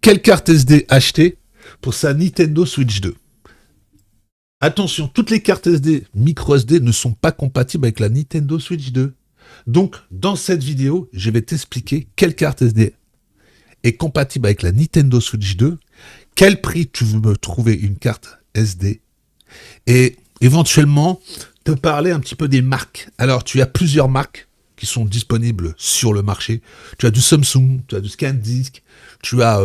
Quelle carte SD acheter pour sa Nintendo Switch 2? Attention, toutes les cartes SD, micro SD ne sont pas compatibles avec la Nintendo Switch 2. Donc, dans cette vidéo, je vais t'expliquer quelle carte SD est compatible avec la Nintendo Switch 2, quel prix tu veux me trouver une carte SD, et éventuellement te parler un petit peu des marques. Alors, tu as plusieurs marques qui sont disponibles sur le marché. Tu as du Samsung, tu as du ScanDisk, tu as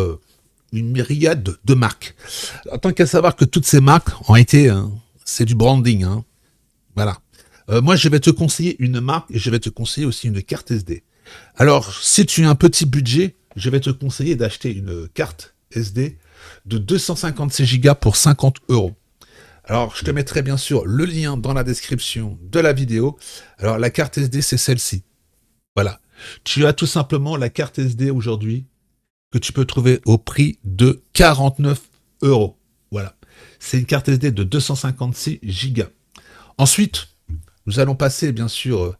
une myriade de marques. En tant qu'à savoir que toutes ces marques ont été, c'est du branding, hein. Voilà. Moi, je vais te conseiller une marque et je vais te conseiller aussi une carte SD. Alors, si tu as un petit budget, je vais te conseiller d'acheter une carte SD de 256 Go pour 50 €. Alors, je te mettrai bien sûr le lien dans la description de la vidéo. Alors, la carte SD, c'est celle-ci. Voilà. Tu as tout simplement la carte SD aujourd'hui que tu peux trouver au prix de 49 €. Voilà. C'est une carte SD de 256 Go. Ensuite, nous allons passer, bien sûr,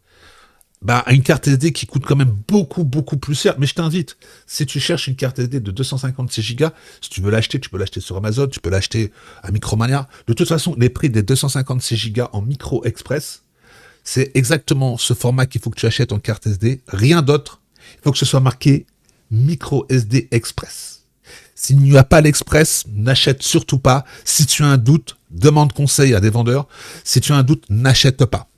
à une carte SD qui coûte quand même beaucoup, beaucoup plus cher. Mais je t'invite, si tu cherches une carte SD de 256 Go, si tu veux l'acheter, tu peux l'acheter sur Amazon, tu peux l'acheter à Micromania. De toute façon, les prix des 256 Go en micro express, c'est exactement ce format qu'il faut que tu achètes en carte SD. Rien d'autre. Il faut que ce soit marqué micro SD express. S'il n'y a pas l'express, n'achète surtout pas. Si tu as un doute, demande conseil à des vendeurs. Si tu as un doute, n'achète pas.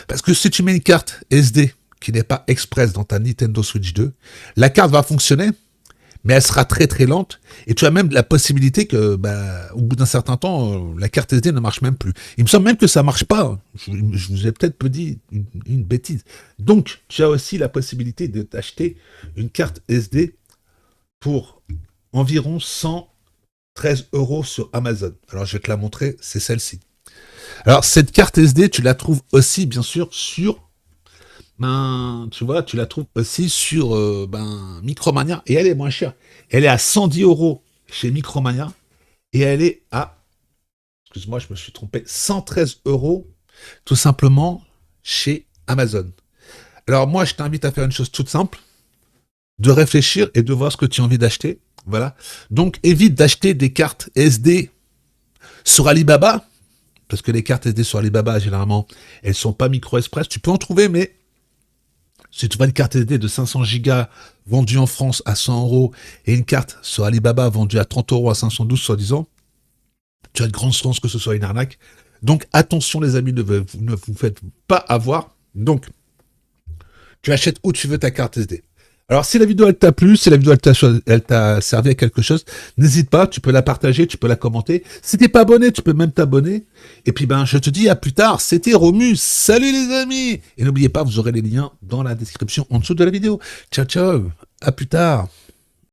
Parce que si tu mets une carte SD qui n'est pas express dans ta Nintendo Switch 2, la carte va fonctionner, mais elle sera très très lente. Et tu as même la possibilité que, au bout d'un certain temps, la carte SD ne marche même plus. Il me semble même que ça marche pas. Je vous ai peut-être dit une bêtise. Donc, tu as aussi la possibilité de t'acheter une carte SD pour environ 113 € sur Amazon. Alors, je vais te la montrer, c'est celle-ci. Alors, cette carte SD, tu la trouves aussi, bien sûr, sur... tu la trouves aussi sur Micromania, et elle est moins chère. Elle est à 110 € chez Micromania, et elle est à... Excuse-moi, je me suis trompé. 113 € tout simplement, chez Amazon. Alors, moi, je t'invite à faire une chose toute simple, de réfléchir et de voir ce que tu as envie d'acheter. Voilà. Donc, évite d'acheter des cartes SD sur Alibaba, parce que les cartes SD sur Alibaba, généralement, elles sont pas micro express. Tu peux en trouver, mais si tu vois une carte SD de 500 Go vendue en France à 100 € et une carte sur Alibaba vendue à 30 € à 512, soi-disant, tu as de grandes chances que ce soit une arnaque. Donc, attention, les amis, ne vous faites pas avoir. Donc, tu achètes où tu veux ta carte SD. Alors, si la vidéo elle t'a plu, si la vidéo elle t'a servi à quelque chose, n'hésite pas, tu peux la partager, tu peux la commenter. Si t'es pas abonné, tu peux même t'abonner. Et puis, je te dis à plus tard. C'était Romus. Salut les amis. Et n'oubliez pas, vous aurez les liens dans la description en dessous de la vidéo. Ciao, ciao. À plus tard.